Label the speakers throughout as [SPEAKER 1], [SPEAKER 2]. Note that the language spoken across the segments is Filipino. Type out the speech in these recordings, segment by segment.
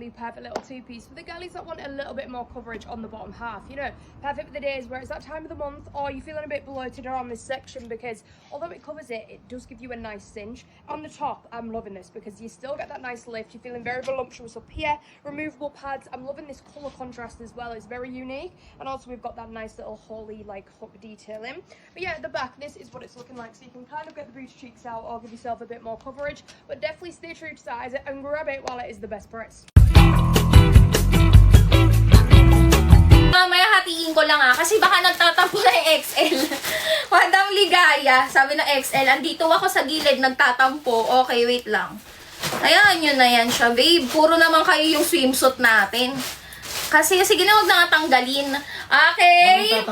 [SPEAKER 1] lovely, perfect little two-piece for the girlies that want a little bit more coverage on the bottom half. You know, perfect for the days where it's that time of the month or you're feeling a bit bloated around this section, because although it covers it, it does give you a nice cinch. On the top, I'm loving this because you still get that nice lift. You're feeling very voluptuous up here. Removable pads. I'm loving this colour contrast as well. It's very unique. And also we've got that nice little holly like hook detailing. But yeah, at the back, this is what it's looking like. So you can kind of get the booty cheeks out or give yourself a bit more coverage. But definitely stay true to size and grab it while it is the best price.
[SPEAKER 2] Mamaya hatiin ko lang kasi baka nagtatampo na yung XL. Madam Ligaya, sabi ng XL, andito ako sa gilid, nagtatampo. Okay, wait lang. Ayan, yun na yan siya, babe. Puro naman kayo yung swimsuit natin. Kasi, sige na, huwag na nga tanggalin. Okay?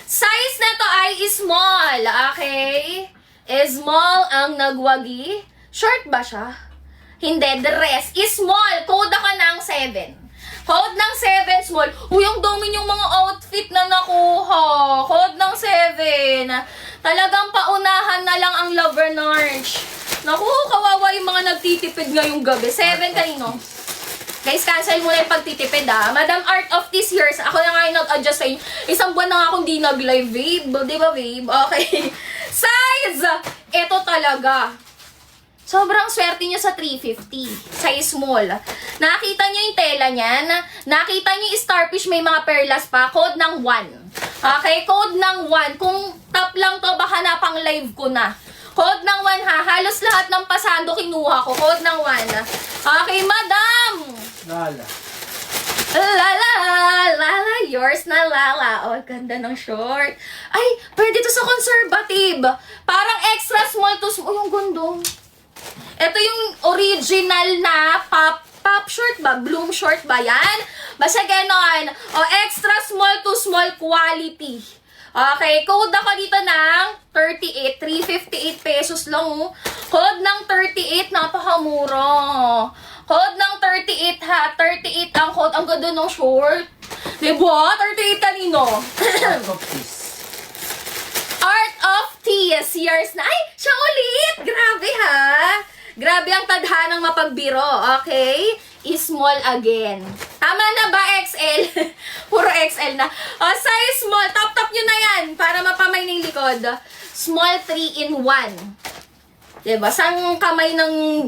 [SPEAKER 2] Size na to ay small. Okay? Small ang nagwagi. Short ba siya? Hindi, dress. Small. Code ako ng 7. Code ng 7, small. Uy, ang dami yung mga outfit na nakuha. Code ng 7. Talagang paunahan na lang ang Lover Narch. Naku, kawawa yung mga nagtitipid ngayong gabi. 7 kanino? Guys, cancel muna yung pagtitipid Madam Art of this years, ako na nga yung nag-adjust sa inyo. Isang buwan na nga akong di nag-live, babe. Di ba, babe? Okay. Size! Ito talaga. Sobrang swerte nyo sa 350. Size small. Nakita nyo yung tela niyan. Nakita nyo yung starfish, may mga perlas pa. Code ng 1. Okay, code ng 1. Kung top lang to, baka na pang live ko na. Code ng 1 ha. Halos lahat ng pasando kinuha ko. Code ng 1. Okay, madam!
[SPEAKER 3] Lala.
[SPEAKER 2] Lala, lala, yours na lala. Oh, ganda ng short. Ay, pwede to sa conservative. Parang extra small to small. Oh, yung gundong. Ito yung original na pop short ba? Bloom short ba yan? Basta ganon. O, extra small to small quality. Okay, code ako dito ng 38. 358 pesos lang Code ng 38, napakamura. Code ng 38 ha. 38 ang code. Ang ganda ng short. Diba? 38 kanino? Art of Tease. Years na. Ay, siya ulit. Grabe ha. Grabe ang tadhanang mapagbiro. Okay? Small again. Tama na ba, XL? Puro XL na. Size small. Top nyo na yan. Para mapamay ng likod. Small 3 in 1. Diba? Sang kamay ng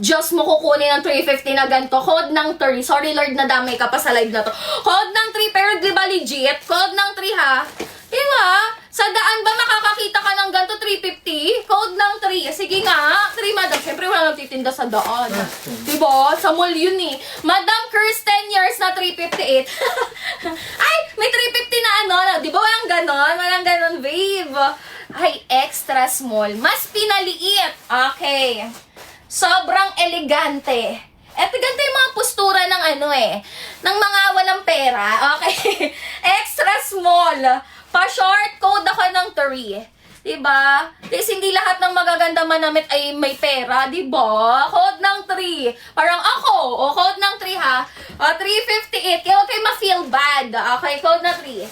[SPEAKER 2] Diyos mo kukunin ng 350 na ganito? Code ng 3. Sorry Lord, nadamay ka pa sa live na to. Code ng 3, pero diba legit? Code ng 3 ha? Diba? Sa daan ba makakakita ka ng ganito 350? Code ng 3. Sige nga. 3 madam. Siyempre wala nagtitinda sa daan. Diba? Sa mall yun Madam Kirsten years na 358. Ay! May 350 na ano. Diba walang ganon? Walang ganon, babe. Ay, extra small. Mas pinaliit. Okay. Sobrang elegante. Eto ganda yung mga postura ng ng mga walang pera. Okay. Extra small. Pa-short code ako ng 3. Diba? Kasi hindi lahat ng magaganda manamit ay may pera. Diba? Code ng 3. Parang ako. O, code ng 3 ha. 358. Kaya huwag kayo ma-feel bad. Okay, code na 3.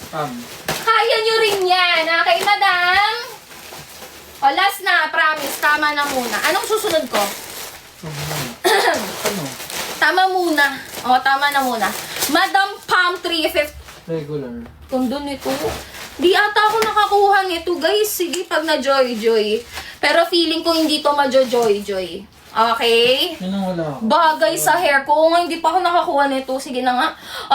[SPEAKER 2] Kaya nyo rin yan. Okay, madam? O, last na. Promise. Tama na muna. Anong susunod ko?
[SPEAKER 3] Ano?
[SPEAKER 2] Tama muna. O, tama na muna. Madam Pam 350.
[SPEAKER 3] Regular.
[SPEAKER 2] Tondo nito. Di ata ako nakakuha nito, guys. Sige, pag na-joy-joy. Pero feeling ko hindi to ma-joy-joy. Okay?
[SPEAKER 3] Yan ang wala ako.
[SPEAKER 2] Bagay sa hair ko. Nga, hindi pa ako nakakuha nito. Sige na nga.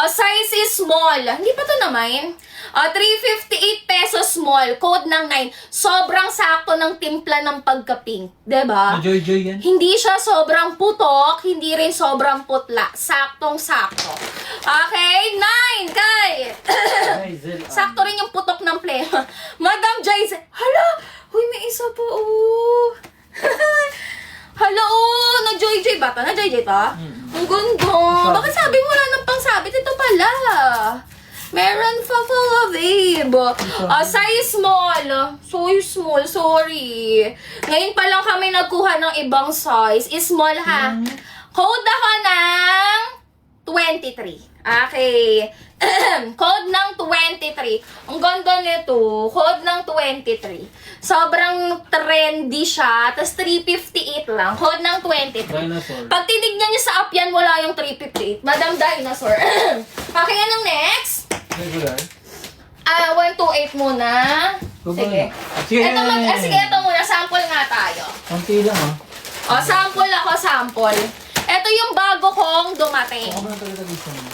[SPEAKER 2] Size is small. Hindi pa to naman. 358 pesos small. Code ng 9. Sobrang sakto ng timpla ng pagka-pink. Diba?
[SPEAKER 3] Joy-joy yan?
[SPEAKER 2] Hindi siya sobrang putok. Hindi rin sobrang putla. Saktong-sakto. Okay? 9. Kay! Sakto rin yung putok ng plema. Madam Jayce. Hala! Huy, may isa pa. Hala, na-joy-joy ba ito? Na-joy-joy ito? Ang ganda. Bakit sabi mo wala ng pangsabit? Ito pala. Meron pa pala, babe. Size small. So small, sorry. Ngayon pa lang kami nagkuha ng ibang size. Small ha. Code ako ng 23. Okay. Code ng 23. Ang ganda nito. Code ng 23. Sobrang trendy siya. Tapos 358 lang. Code ng 23.
[SPEAKER 3] Dinosaur.
[SPEAKER 2] Pag tinignan niyo sa app yan, wala yung 358. Madam Dinosaur. Okay, anong next?
[SPEAKER 3] Regular.
[SPEAKER 2] 128 muna. Sige.
[SPEAKER 3] Sige.
[SPEAKER 2] Sige, ito muna. Sample nga tayo.
[SPEAKER 3] Konti lang ah.
[SPEAKER 2] Sample ako, sample. Ito yung bago kong dumating.
[SPEAKER 3] Ako na talaga gusto mo.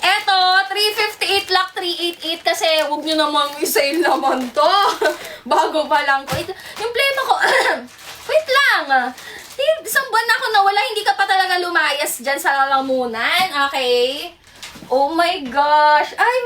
[SPEAKER 2] Eto, 358 lock 388 kasi huwag nyo namang i-sale naman to. Bago pa lang ko. Yung plema ko, wait lang. Isang buwan na ako nawala, hindi ka pa talaga lumayas dyan sa lalamunan. Okay? Oh my gosh. Ay,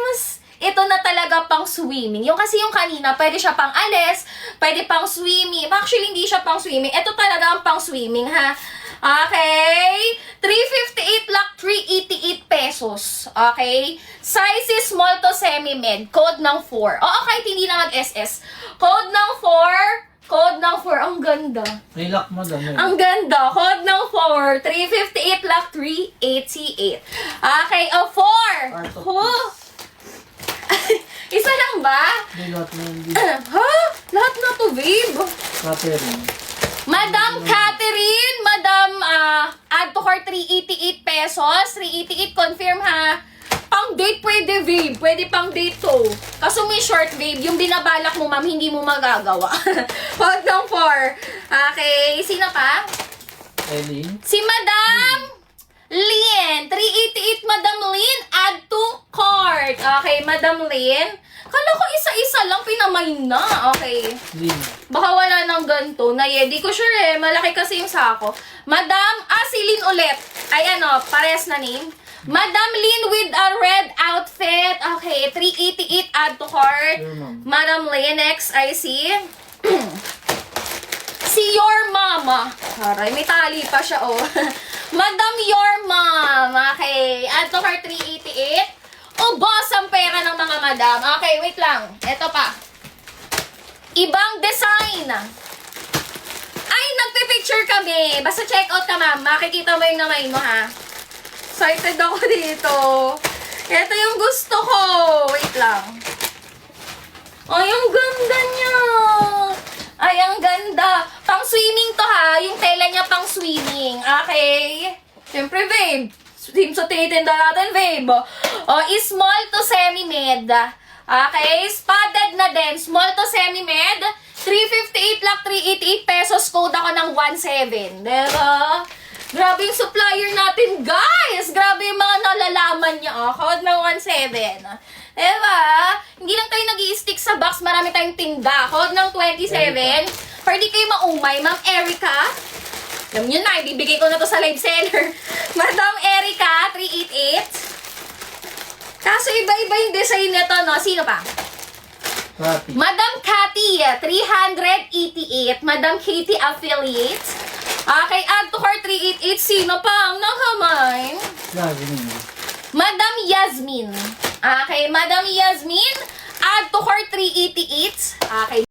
[SPEAKER 2] ito na talaga pang swimming. Yung kasi yung kanina, pwede siya pang alis, pwede pang swimming. Actually, hindi siya pang swimming. Ito talaga ang pang swimming, ha? Okay? 358 lock 388 pesos. Okay? Size is small to semi-med. Code ng 4. Oo, kahit hindi na mag-SS. Code ng 4. Code ng 4. Ang ganda.
[SPEAKER 3] May lock mo doon.
[SPEAKER 2] Ang ganda. Code ng 4. 358 lock 388. Okay, 4. Oh. Isa lang ba?
[SPEAKER 3] May lot na hindi.
[SPEAKER 2] Ha? Lahat na to, babe.
[SPEAKER 3] Catherine.
[SPEAKER 2] Madam Catherine, Madam, add to cart 388 pesos. 388, confirm ha. Pang date pwede, babe. Pwede pang date to. Kaso may short, babe. Yung binabalak mo, ma'am, hindi mo magagawa. Huwag ng 4. Okay, sino pa?
[SPEAKER 3] Eileen.
[SPEAKER 2] Si Madam Lynn. 388, Madam Lynn. Add to cart. Okay, Madam Lynn. Kala ko isa-isa lang, pinamay na. Okay.
[SPEAKER 3] Lynn.
[SPEAKER 2] Baka wala nang ganito. Di ko sure eh. Malaki kasi yung sako. Madam, si Lynn ulit. Ay pares na name. Madam Lynn with a red outfit. Okay, 388 add to cart.
[SPEAKER 3] Your mom.
[SPEAKER 2] Madam Lynn, next I see. Si Your Mama. Aray, may tali pa siya, oh. Madam Your Mom. Okay, add to cart 388. Boss ang pera ng mga madam. Okay, wait lang. Ito pa. Ibang design. Ay, nagpe-picture kami. Basta check out ka, ma'am. Makikita mo yung namay mo, ha? Excited ako dito. Ito yung gusto ko. Wait lang. Ay, ang ganda niya. Ay, ang ganda. Pang swimming to, ha? Yung tela niya pang swimming. Okay? Siyempre, babe. Team sa tinitinda natin, babe. Small to semi-med. Okay, spotted na din. Small to semi-med. 358 lock 388 pesos. Code ako ng 17. Diba? Grabe yung supplier natin, guys. Grabe yung mga nalalaman niya. Code ng 17. Diba? Hindi lang tayo nag-i-stick sa box. Marami tayong tinda. Code ng 27. For di kayo maumay, Ma'am Erica. Alam nyo na, ibibigay ko na to sa live seller. Madam Erica, 388. Kaso iba-iba yung design nito, no? Sino pa?
[SPEAKER 3] Cathy.
[SPEAKER 2] Madam Cathy, 388. Madam Katie Affiliate. Okay, add to cart 388. Sino pa ang nakamay?
[SPEAKER 3] Yasmin.
[SPEAKER 2] Madam Yasmin. Okay, Madam Yasmin, add to cart 388. Okay.